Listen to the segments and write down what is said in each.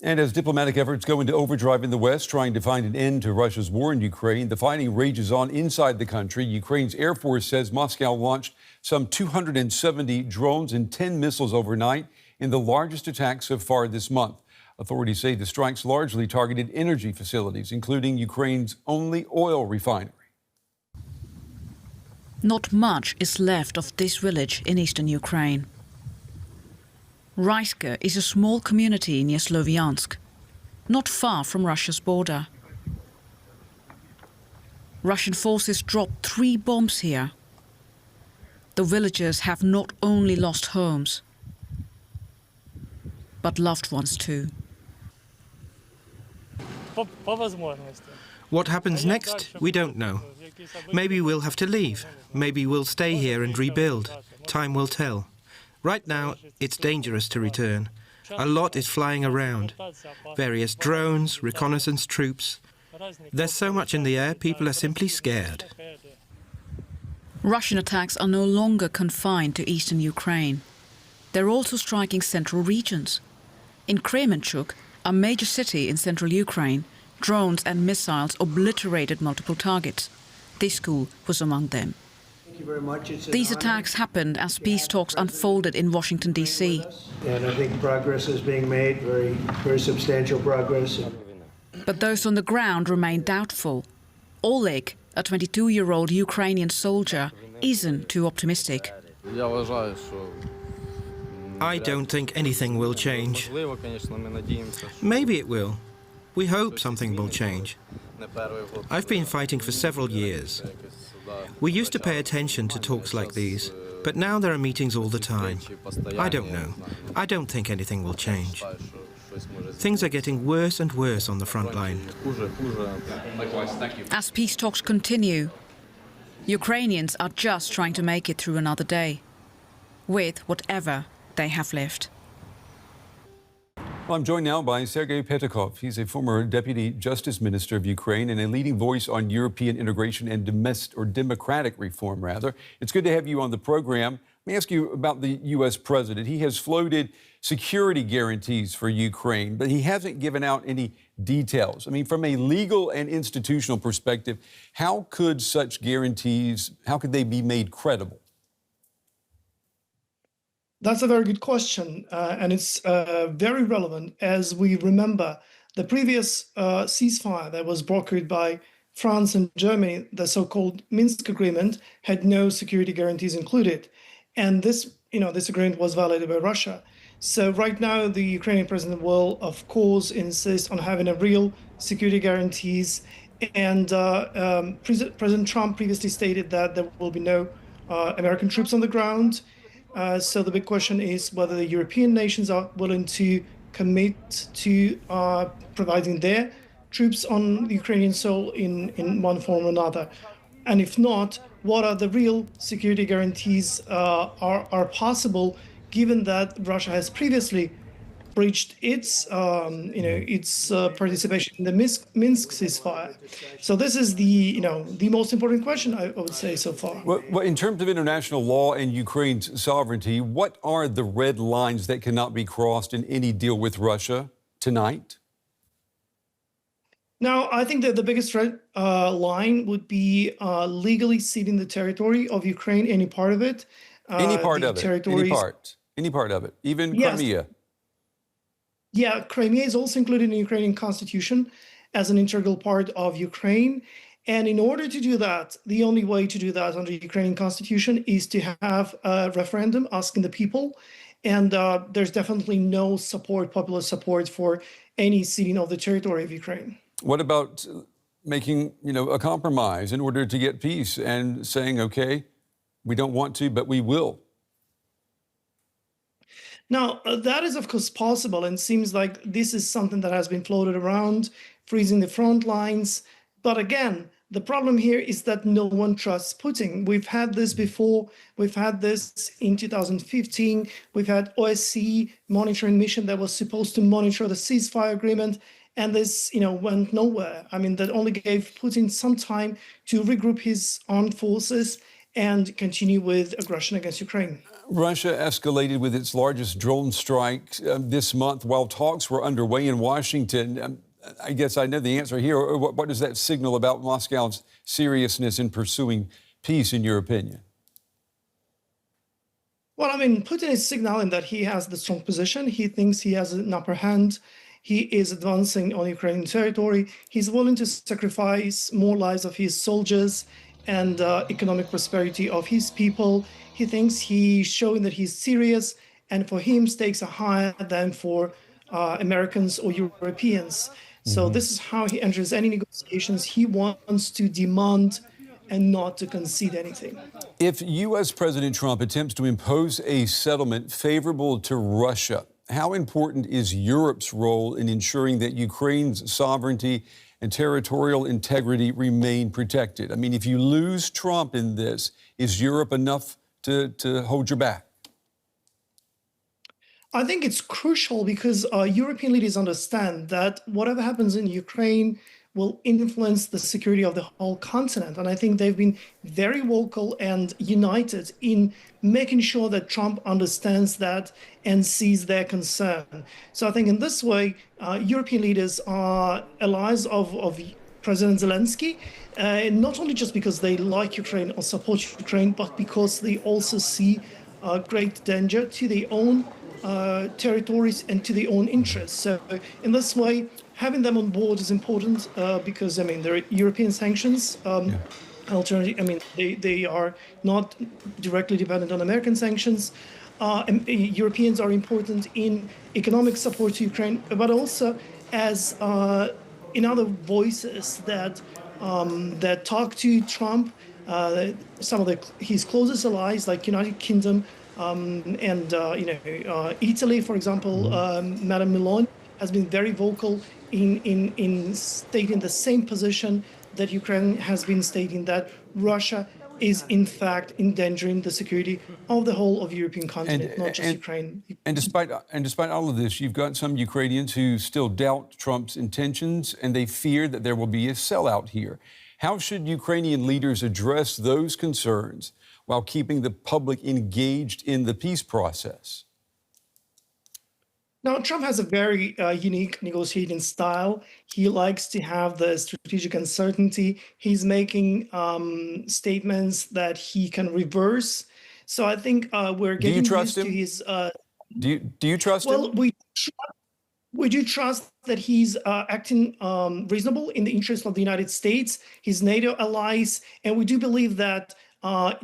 And as diplomatic efforts go into overdrive in the West, trying to find an end to Russia's war in Ukraine, the fighting rages on inside the country. Ukraine's Air Force says Moscow launched some 270 drones and 10 missiles overnight in the largest attack so far this month. Authorities say the strikes largely targeted energy facilities, including Ukraine's only oil refinery. Not much is left of this village in eastern Ukraine. Raiske is a small community near Sloviansk, not far from Russia's border. Russian forces dropped 3 bombs here. The villagers have not only lost homes, but loved ones too. What happens next, we don't know. Maybe we'll have to leave. Maybe we'll stay here and rebuild. Time will tell. Right now, it's dangerous to return. A lot is flying around. Various drones, reconnaissance troops. There's so much in the air, people are simply scared. Russian attacks are no longer confined to eastern Ukraine. They're also striking central regions. In Kremenchuk, a major city in central Ukraine, drones and missiles obliterated multiple targets. This school was among them. Thank you very much. These attacks happened as peace talks unfolded in Washington, D.C. And I think progress is being made, very substantial progress. But those on the ground remain doubtful. Oleg, a 22-year-old Ukrainian soldier, isn't too optimistic. I don't think anything will change. Maybe it will. We hope something will change. I've been fighting for several years. We used to pay attention to talks like these, but now there are meetings all the time. I don't know. I don't think anything will change. Things are getting worse and worse on the front line. As peace talks continue, Ukrainians are just trying to make it through another day, with whatever they have left. Well, I'm joined now by Sergiy Petukhov. He's a former Deputy Justice Minister of Ukraine and a leading voice on European integration and democratic reform, rather. It's good to have you on the program. Let me ask you about the U.S. president. He has floated security guarantees for Ukraine, but he hasn't given out any details. I mean, from a legal and institutional perspective, how could such guarantees, how could they be made credible? That's a very good question, and it's very relevant as we remember the previous ceasefire that was brokered by France and Germany, the so-called Minsk agreement, had no security guarantees included. And this agreement was violated by Russia. So right now, the Ukrainian president will, of course, insist on having a real security guarantees. And President Trump previously stated that there will be no American troops on the ground. So the big question is whether the European nations are willing to commit to providing their troops on the Ukrainian soil in one form or another. And if not, what are the real security guarantees are possible, given that Russia has previously breached its participation in the Minsk ceasefire. So this is the most important question, I would say, so far. Well, in terms of international law and Ukraine's sovereignty, what are the red lines that cannot be crossed in any deal with Russia tonight? Now, I think that the biggest red line would be legally ceding the territory of Ukraine, any part of it. Any part of it, any part of it, even yes. Crimea. Yeah, Crimea is also included in the Ukrainian constitution as an integral part of Ukraine. And in order to do that, the only way to do that under the Ukrainian constitution is to have a referendum asking the people. And there's definitely no support, popular support for any ceding of the territory of Ukraine. What about making, a compromise in order to get peace and saying, okay, we don't want to, but we will? Now, that is, of course, possible, and seems like this is something that has been floated around, freezing the front lines. But again, the problem here is that no one trusts Putin. We've had this before. We've had this in 2015. We've had OSCE monitoring mission that was supposed to monitor the ceasefire agreement, and this, went nowhere. I mean, that only gave Putin some time to regroup his armed forces and continue with aggression against Ukraine. Russia escalated with its largest drone strike this month while talks were underway in Washington. I guess I know the answer here. What does that signal about Moscow's seriousness in pursuing peace, in your opinion? Well, I mean, Putin is signaling that he has the strong position. He thinks he has an upper hand. He is advancing on Ukrainian territory. He's willing to sacrifice more lives of his soldiers and economic prosperity of his people. He thinks he's showing that he's serious, and for him, stakes are higher than for Americans or Europeans. So this is how he enters any negotiations. He wants to demand and not to concede anything. If U.S. President Trump attempts to impose a settlement favorable to Russia, how important is Europe's role in ensuring that Ukraine's sovereignty and territorial integrity remain protected? I mean, if you lose Trump in this, is Europe enough to hold your back? I think it's crucial because European leaders understand that whatever happens in Ukraine will influence the security of the whole continent. And I think they've been very vocal and united in making sure that Trump understands that and sees their concern. So I think in this way, European leaders are allies of President Zelenskyy, not only just because they like Ukraine or support Ukraine, but because they also see great danger to their own territories and to their own interests. So in this way, having them on board is important because, I mean, there are European sanctions. Alternative, I mean, they are not directly dependent on American sanctions. And Europeans are important in economic support to Ukraine, but also as in other voices that that talk to Trump, some of his closest allies like United Kingdom and Italy, for example. Madame Meloni has been very vocal in stating the same position that Ukraine has been stating, that Russia is in fact endangering the security of the whole of European continent, not just Ukraine. And despite all of this, you've got some Ukrainians who still doubt Trump's intentions, and they fear that there will be a sellout here. How should Ukrainian leaders address those concerns while keeping the public engaged in the peace process? Now, Trump has a very unique negotiating style. He likes to have the strategic uncertainty. He's making statements that he can reverse. So I think we're getting used to his... Do you trust him? Well, we do trust that he's acting reasonable in the interest of the United States, his NATO allies, and we do believe that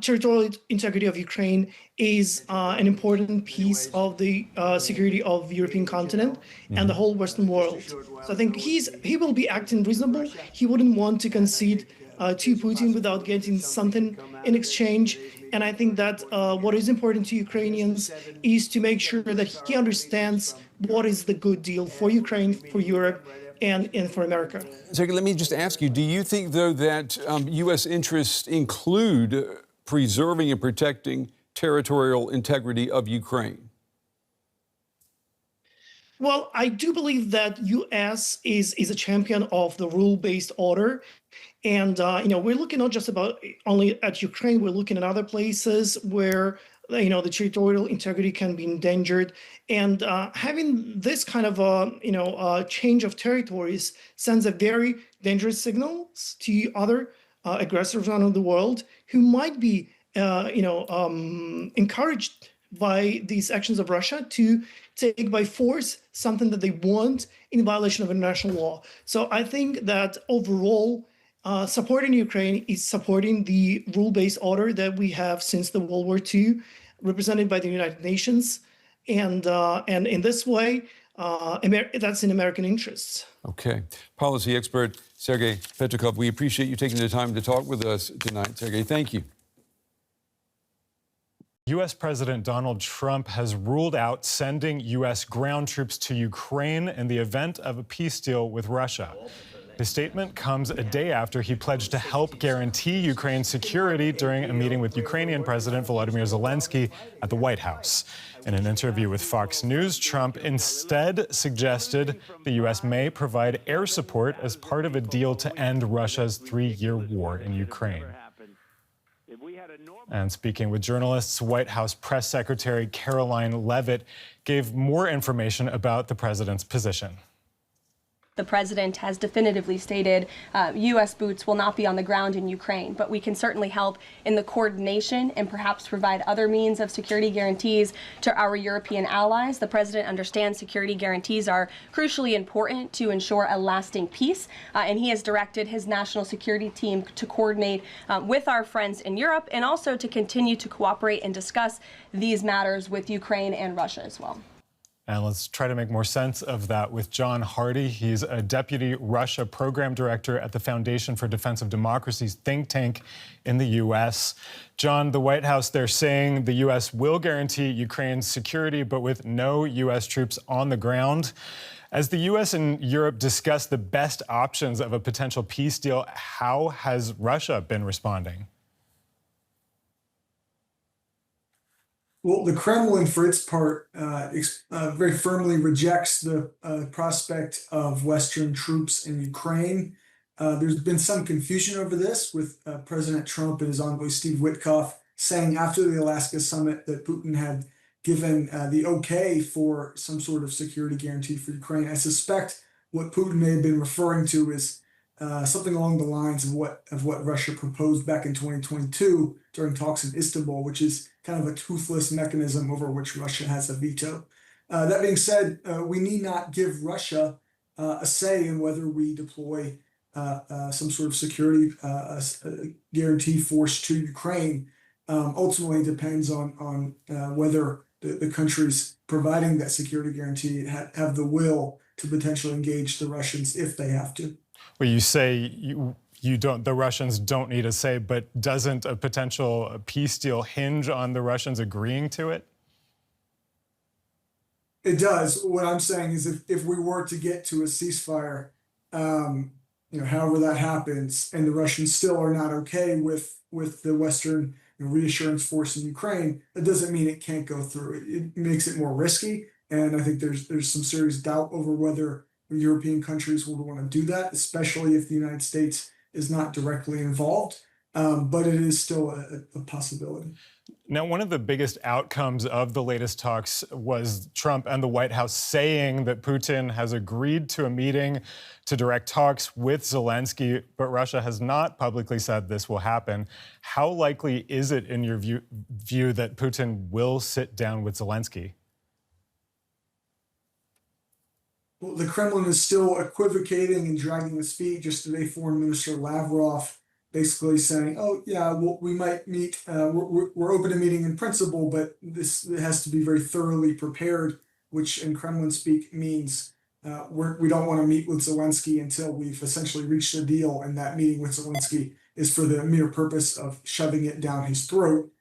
territorial integrity of Ukraine is an important piece of the security of the European continent and the whole Western world. So I think he will be acting reasonable. He wouldn't want to concede to Putin without getting something in exchange. And I think that what is important to Ukrainians is to make sure that he understands what is the good deal for Ukraine, for Europe, and for America. Sergiy, let me just ask you, do you think, though, that U.S. interests include preserving and protecting territorial integrity of Ukraine? Well, I do believe that U.S. is a champion of the rule-based order. And, we're looking not just only at Ukraine, we're looking at other places where the territorial integrity can be endangered. And having this kind of, change of territories sends a very dangerous signal to other aggressors around the world who might be, encouraged by these actions of Russia to take by force something that they want in violation of international law. So I think that overall, supporting Ukraine is supporting the rule-based order that we have since the World War II, represented by the United Nations, and in this way, that's in American interests. Okay. Policy expert Sergiy Petukhov, we appreciate you taking the time to talk with us tonight. Sergiy, thank you. U.S. President Donald Trump has ruled out sending U.S. ground troops to Ukraine in the event of a peace deal with Russia. His statement comes a day after he pledged to help guarantee Ukraine's security during a meeting with Ukrainian President Volodymyr Zelenskyy at the White House. In an interview with Fox News, Trump instead suggested the U.S. may provide air support as part of a deal to end Russia's 3-year war in Ukraine. And speaking with journalists, White House Press Secretary Karoline Leavitt gave more information about the president's position. The president has definitively stated U.S. boots will not be on the ground in Ukraine, but we can certainly help in the coordination and perhaps provide other means of security guarantees to our European allies. The president understands security guarantees are crucially important to ensure a lasting peace, and he has directed his national security team to coordinate with our friends in Europe and also to continue to cooperate and discuss these matters with Ukraine and Russia as well. And let's try to make more sense of that with John Hardie. He's a deputy Russia program director at the Foundation for Defense of Democracies think tank in the U.S. John, the White House, they're saying the U.S. will guarantee Ukraine's security, but with no U.S. troops on the ground. As the U.S. and Europe discuss the best options of a potential peace deal, how has Russia been responding? Well, the Kremlin, for its part, very firmly rejects the prospect of Western troops in Ukraine. There's been some confusion over this, with President Trump and his envoy Steve Witkoff saying after the Alaska summit that Putin had given the okay for some sort of security guarantee for Ukraine. I suspect what Putin may have been referring to is something along the lines of what Russia proposed back in 2022 during talks in Istanbul, which is kind of a toothless mechanism over which Russia has a veto. That being said, we need not give Russia a say in whether we deploy some sort of security guarantee force to Ukraine. Ultimately, it depends on whether the countries providing that security guarantee have the will to potentially engage the Russians if they have to. Well, you say the Russians don't need a say, but doesn't a potential peace deal hinge on the Russians agreeing to it? It does. What I'm saying is if we were to get to a ceasefire, however that happens, and the Russians still are not okay with the Western reassurance force in Ukraine, that doesn't mean it can't go through. It makes it more risky, and I think there's some serious doubt over whether European countries would want to do that, especially if the United States is not directly involved. But it is still a possibility. Now, one of the biggest outcomes of the latest talks was Trump and the White House saying that Putin has agreed to a meeting to direct talks with Zelenskyy, but Russia has not publicly said this will happen. How likely is it, in your view, that Putin will sit down with Zelenskyy? Well, the Kremlin is still equivocating and dragging its feet. Just today, Foreign Minister Lavrov basically saying, "Oh, yeah, well, we might meet. We're open to meeting in principle, but this has to be very thoroughly prepared," which in Kremlin speak means we don't want to meet with Zelenskyy until we've essentially reached a deal, and that meeting with Zelenskyy is for the mere purpose of shoving it down his throat.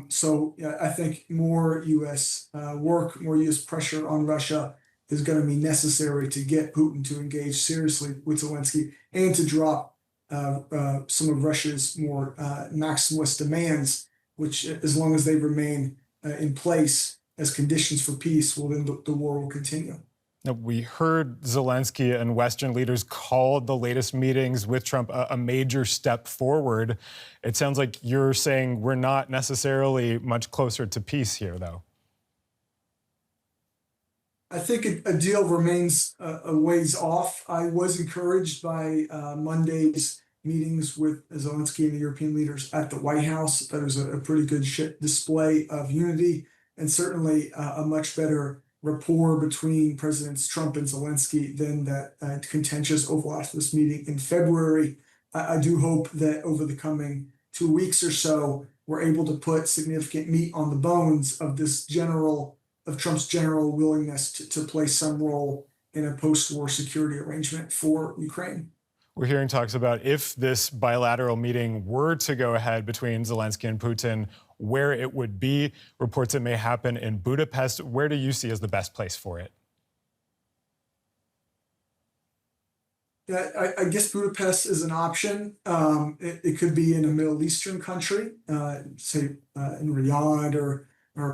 So yeah, I think more U.S. work, more U.S. pressure on Russia is going to be necessary to get Putin to engage seriously with Zelenskyy and to drop some of Russia's more maximalist demands, which, as long as they remain in place as conditions for peace, well, then the war will continue. Now, we heard Zelenskyy and Western leaders call the latest meetings with Trump a major step forward. It sounds like you're saying we're not necessarily much closer to peace here, though. I think a deal remains a ways off. I was encouraged by Monday's meetings with Zelenskyy and the European leaders at the White House. That was a pretty good display of unity, and certainly a much better rapport between Presidents Trump and Zelenskyy than that contentious Oval Office meeting in February. I do hope that over the coming 2 weeks or so, we're able to put significant meat on the bones of Trump's general willingness to play some role in a post-war security arrangement for Ukraine. We're hearing talks about if this bilateral meeting were to go ahead between Zelenskyy and Putin, where it would be. Reports it may happen in Budapest. Where do you see as the best place for it? Yeah, I guess Budapest is an option. It could be in a Middle Eastern country, say in Riyadh or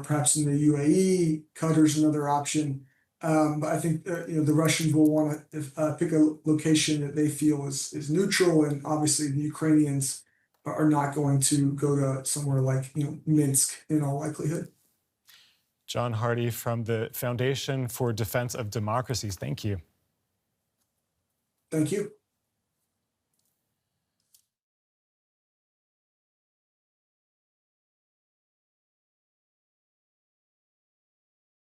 perhaps in the UAE. Qatar's another option. But I think the Russians will want to pick a location that they feel is neutral, and obviously the Ukrainians are not going to go to somewhere like Minsk in all likelihood. John Hardie from the Foundation for Defense of Democracies. Thank you. Thank you.